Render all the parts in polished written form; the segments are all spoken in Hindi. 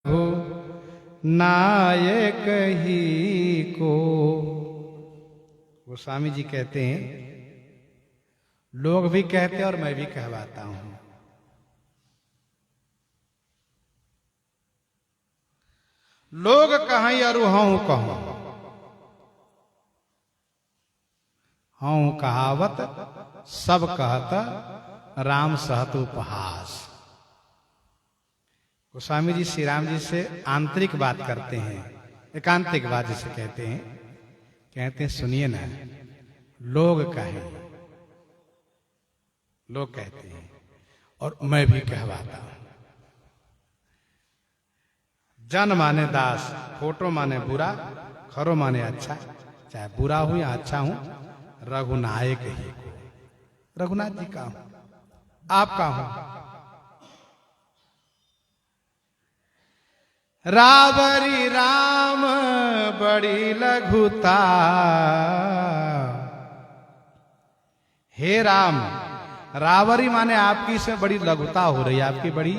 हो नायक ही को। गोस्वामी जी कहते हैं, लोग भी कहते हैं और मैं भी कहवाता हूं, लोग कहें अरु हूं कहूं, हूं कहावत सब कहत राम सहत उपहास। गोस्वामी जी श्री राम जी से आंतरिक बात करते हैं, एकांतिक बात जिसे कहते हैं सुनिए ना, लोग कहें, लोग कहते हैं और मैं भी कहवाता हूं। जन माने दास, फोटो माने बुरा, खरो माने अच्छा, चाहे बुरा हूं या अच्छा हूं, रघुनायक ही को। रघुनाथ जी का हूं, आपका हूं। रावरी राम बड़ी लघुता, हे राम, रावरी माने आपकी इसमें बड़ी लघुता हो रही है, आपकी बड़ी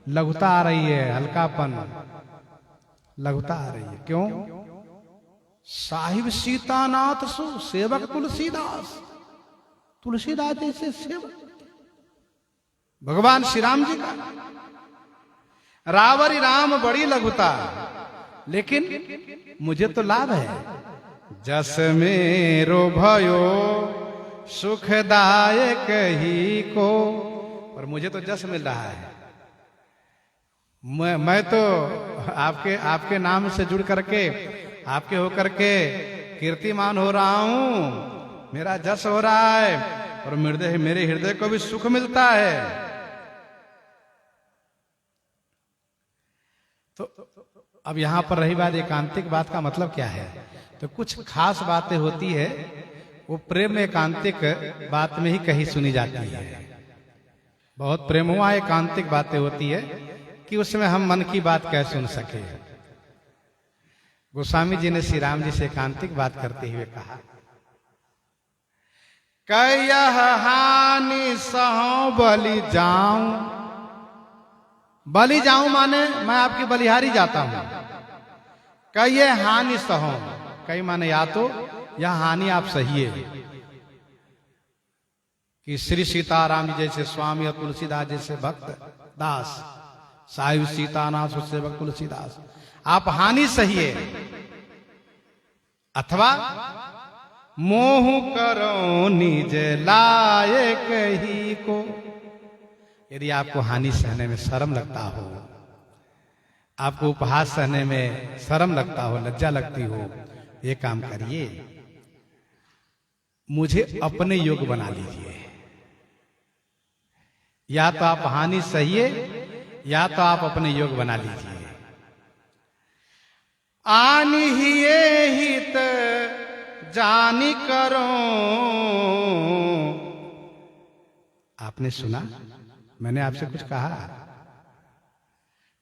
लघुता आ रही है, हल्कापन, लघुता आ रही है। क्यों? साहिब सीतानाथ सु सेवक तुलसीदास, तुलसीदास जैसे सेवक भगवान श्री राम जी का। रावरी राम बड़ी लघुता, लेकिन मुझे तो लाभ है। जस मेरो भयो सुखदायक ही को, और मुझे तो जस मिल रहा है। मैं तो आपके नाम से जुड़ करके, आपके होकर के कीर्तिमान हो रहा हूं, मेरा जस हो रहा है और मेरे हृदय को भी सुख मिलता है। तो अब यहां पर रही बात एकांतिक बात का मतलब क्या है, तो कुछ खास बातें होती है, वो प्रेम में एकांतिक बात में ही कहीं सुनी जाती है। बहुत प्रेम हुआ एकांतिक बातें होती है कि उसमें हम मन की बात कैसे सुन सके। गोस्वामी जी ने श्री राम जी से एकांतिक बात करते हुए कहा, कयह हानि सहु बलि जाऊं। बलि जाऊं माने मैं आपकी बलिहारी जाता हूं। कहिए हानि सहूं, कई माने या तो यह हानि आप सहिए, कि श्री सीताराम जी जैसे स्वामी और तुलसीदास जैसे भक्त दास, साहिब सीतानाथ सेवक तुलसीदास, आप हानि सहिए, अथवा मोह करो निज लायक ही को। यदि आपको हानि सहने में शर्म लगता हो, आपको उपहास सहने में शर्म लगता हो, लज्जा लगती हो, ये काम करिए, मुझे अपने योग बना लीजिए। या तो आप हानि सहिए, या तो आप अपने योग बना लीजिए। आनि हिये हित जानी करो। आपने सुना, मैंने आपसे कुछ कहा?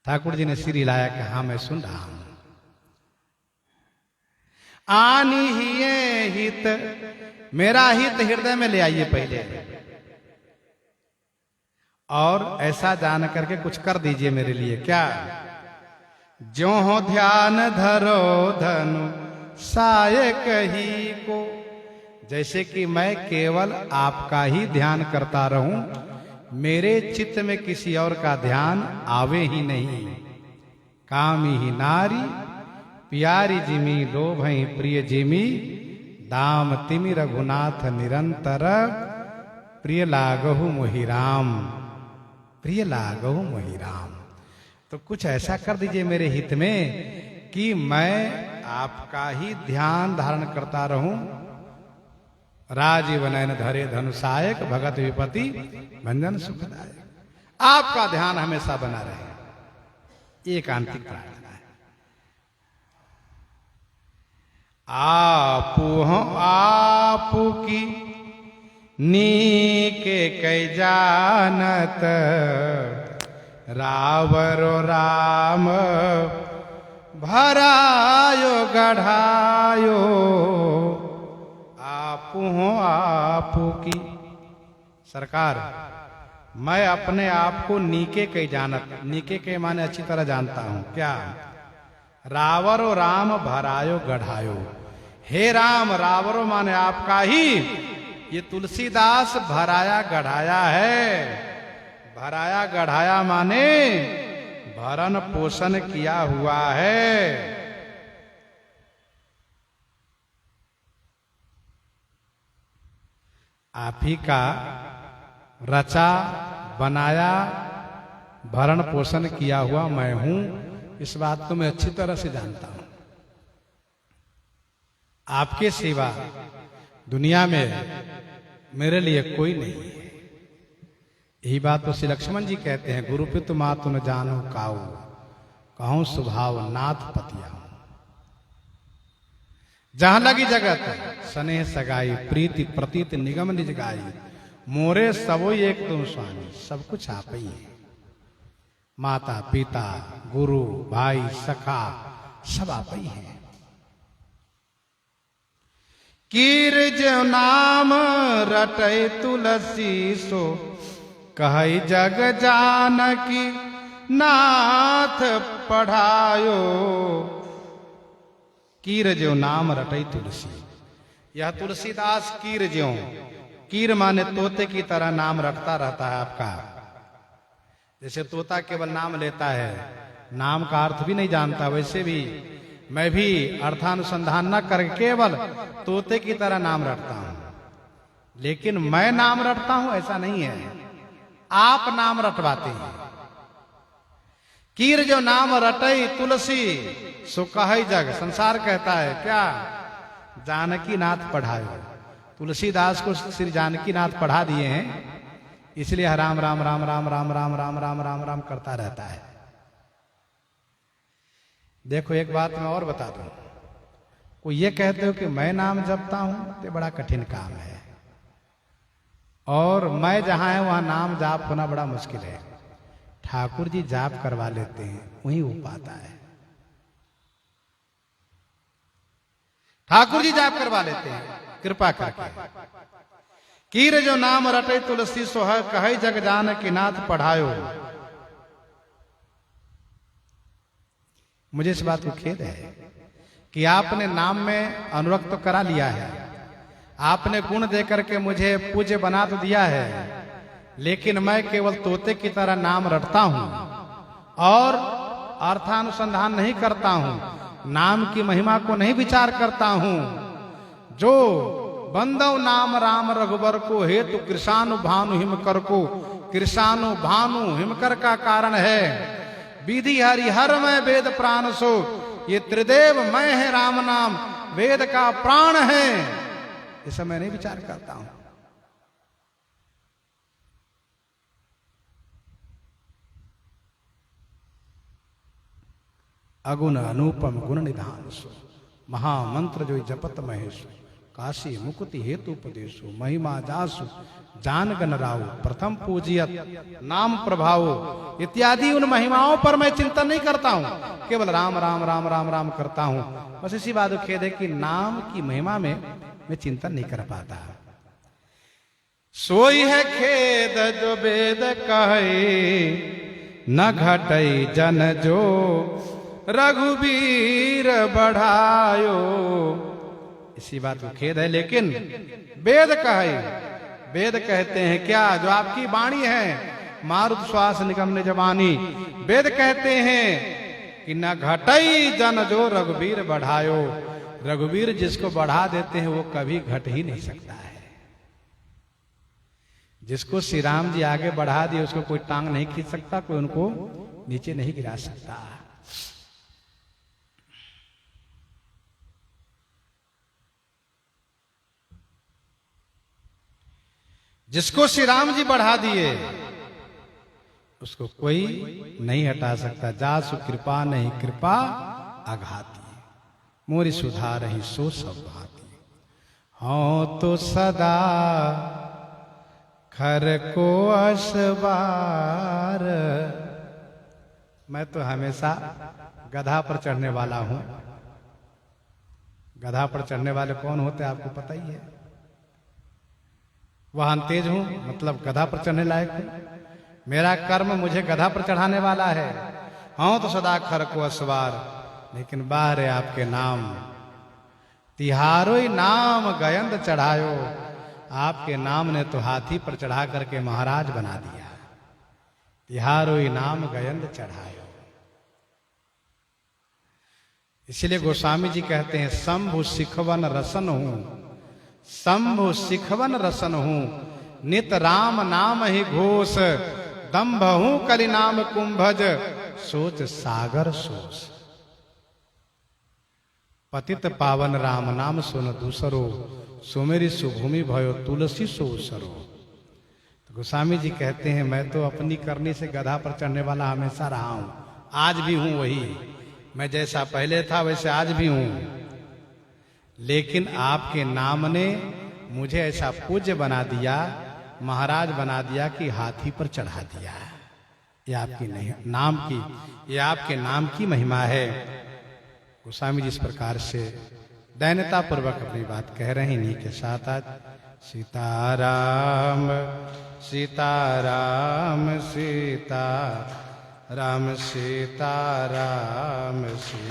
ठाकुर जी ने सिर हिलाया कि हाँ मैं सुन रहा हूं। आनि हिये हित, मेरा हित हृदय में ले आइए पहले, और ऐसा जान करके कुछ कर दीजिए मेरे लिए। क्या? ज्यो हो ध्यान धरो धनु सायक ही को। जैसे कि मैं केवल आपका ही ध्यान करता रहूं, मेरे चित्त में किसी और का ध्यान आवे ही नहीं। कामी ही नारी प्यारी जिमी लोभई प्रिय जिमी, दाम तिमि रघुनाथ निरंतर, प्रिय लागहु मोहि राम, प्रिय लागहु मोहि राम। तो कुछ ऐसा कर दीजिए मेरे हित में कि मैं आपका ही ध्यान धारण करता रहूं। राजीव नयन धरे धनुषायक, भगत विपति भंजन सुखदायक। आपका ध्यान हमेशा बना रहे, एकांतिक प्रार्थना है। आपू हो आपू की नीके कै जानत, रावरो राम भरायो गढ़ायो। आपू हो आपू की। सरकार, मैं अपने आप को नीके के जानत, नीके के माने अच्छी तरह जानता हूं। क्या? रावरो राम भरायो गढ़ायो, हे राम रावरो माने आपका ही ये तुलसीदास भराया गढ़ाया है। भराया गढ़ाया माने भरण पोषण किया हुआ है। आप ही का रचा बनाया भरण पोषण किया हुआ मैं हूं, इस बात को मैं अच्छी तरह से जानता हूं। आपके सिवा दुनिया में मेरे लिए कोई नहीं है। यही बात तो श्री लक्ष्मण जी कहते हैं, गुरु पितु मातु न जानो काऊ, कहूं स्वभाव नाथ पतिया। जहां लगी जगत स्नेह सगाई, प्रीति प्रतीत निगम निज गाई, मोरे सबो एक तुम स्वामी, सब कुछ आप ही है। माता पिता गुरु भाई सखा सब आप ही हैं। कीर जो नाम रटै तुलसी सो, कहै जग जानकी नाथ पढ़ायो। कीर जो नाम रटै तुलसी, यह तुलसीदास कीर ज्यों, कीर माने तोते की तरह नाम रटता रहता है आपका। जैसे तोता केवल नाम लेता है, नाम का अर्थ भी नहीं जानता, वैसे भी मैं भी अर्थानुसंधान न कर केवल तोते की तरह नाम रटता हूं। लेकिन मैं नाम रटता हूं ऐसा नहीं है, आप नाम रटवाते हैं। कीर जो नाम रटई तुलसी सो कहै जग, संसार कहता है क्या? जानकी नाथ पढ़ायो। तुलसीदास को श्री जानकी नाथ पढ़ा दिए हैं, इसलिए राम राम राम राम राम राम राम राम राम राम करता रहता है। देखो एक बात मैं और बता दूं, कोई ये कहते हो कि मैं नाम जपता हूं तो बड़ा कठिन काम है, और मैं जहां है वहां नाम जाप होना बड़ा मुश्किल है। ठाकुर जी जाप करवा लेते हैं, वही हो पाता है। ठाकुर जी जाप करवा लेते हैं कृपा करके। कीर जो नाम रटे तुलसी सोह, कहै जग जान की नाथ पढ़ायो। मुझे इस बात को खेद है कि आपने नाम में अनुरक्त तो करा लिया है, आपने गुण देकर के मुझे पूज्य बना तो दिया है, लेकिन मैं केवल तोते की तरह नाम रटता हूं और अर्थानुसंधान नहीं करता हूं, नाम की महिमा को नहीं विचार करता हूं। जो बंदव नाम राम रघुबर को, हेतु कृषानु भानु हिमकर को, कृषानु भानु हिमकर का कारण है। विधि हरि हर मैं वेद प्राण सो, ये त्रिदेव मैं है राम नाम वेद का प्राण है। इसे मैं नहीं विचार करता हूं। अगुण अनुपम गुण निधान सो, महामंत्र जो जपत महेशु, काशी मुक्ति हेतु उपदेशो, महिमा जासु जान गण राव, प्रथम पूजियत नाम प्रभावो। इत्यादि उन महिमाओं पर मैं चिंतन नहीं करता हूं, केवल राम राम राम राम राम करता हूं। बस इसी बात को खेद है कि नाम की महिमा में मैं चिंतन नहीं कर पाता। सोई है खेद जो वेद कहे, न घटई जन जो रघुबीर बढ़ायो। इसी बात को खेद है, लेकिन वेद कहे, वेद कहते हैं क्या? जो आपकी वाणी है, मारुत श्वास निगम निज वाणी, वेद कहते हैं कि न घटई जन जो रघुबीर बढ़ायो। रघुबीर जिसको बढ़ा देते हैं वो कभी घट ही नहीं सकता है। जिसको श्री राम जी आगे बढ़ा दिए उसको कोई टांग नहीं खींच सकता, कोई उनको नीचे नहीं गिरा सकता। जिसको श्री राम जी बढ़ा दिए उसको कोई नहीं हटा सकता। जासु कृपा नहीं कृपा आघाती, मोरी सुधार ही सो सब भाती। हाँ तो सदा खर को असबार। मैं तो हमेशा गधा पर चढ़ने वाला हूं। गधा पर चढ़ने वाले कौन होते हैं आपको पता ही है। वाहन तेज हूं मतलब गधा पर चढ़ने लायक हूं, मेरा कर्म मुझे गधा पर चढ़ाने वाला है। हाँ तो सदा खर को असवार, लेकिन बाहर आपके नाम तिहारो ही नाम गयंद चढ़ायो। आपके नाम ने तो हाथी पर चढ़ा करके महाराज बना दिया। तिहारो ही नाम गयंद चढ़ायो। इसलिए गोस्वामी जी कहते हैं शंभु सिखवन रसन हूं, शंभु सिखवन रसन हूं, नित राम नाम ही घोष, दम्भ हूं कलि नाम कुंभज, सोच सागर सोच। पतित पावन राम नाम सुन दूसरो, सुमेरी सुभूमि भयो तुलसी सोसरो। तो गोस्वामी जी कहते हैं मैं तो अपनी करनी से गधा पर चढ़ने वाला हमेशा रहा हूं, आज भी हूं वही। मैं जैसा पहले था वैसे आज भी हूं, लेकिन आपके नाम ने मुझे ऐसा पूज्य बना दिया, महाराज बना दिया कि हाथी पर चढ़ा दिया। ये आपकी नहीं नाम की, ये आपके नाम की महिमा है। गोस्वामी जी इस प्रकार से दैन्यता पूर्वक अपनी बात कह रहे हैं। इन्हीं के साथ आज सीताराम सीताराम सीता राम सीताराम सीता।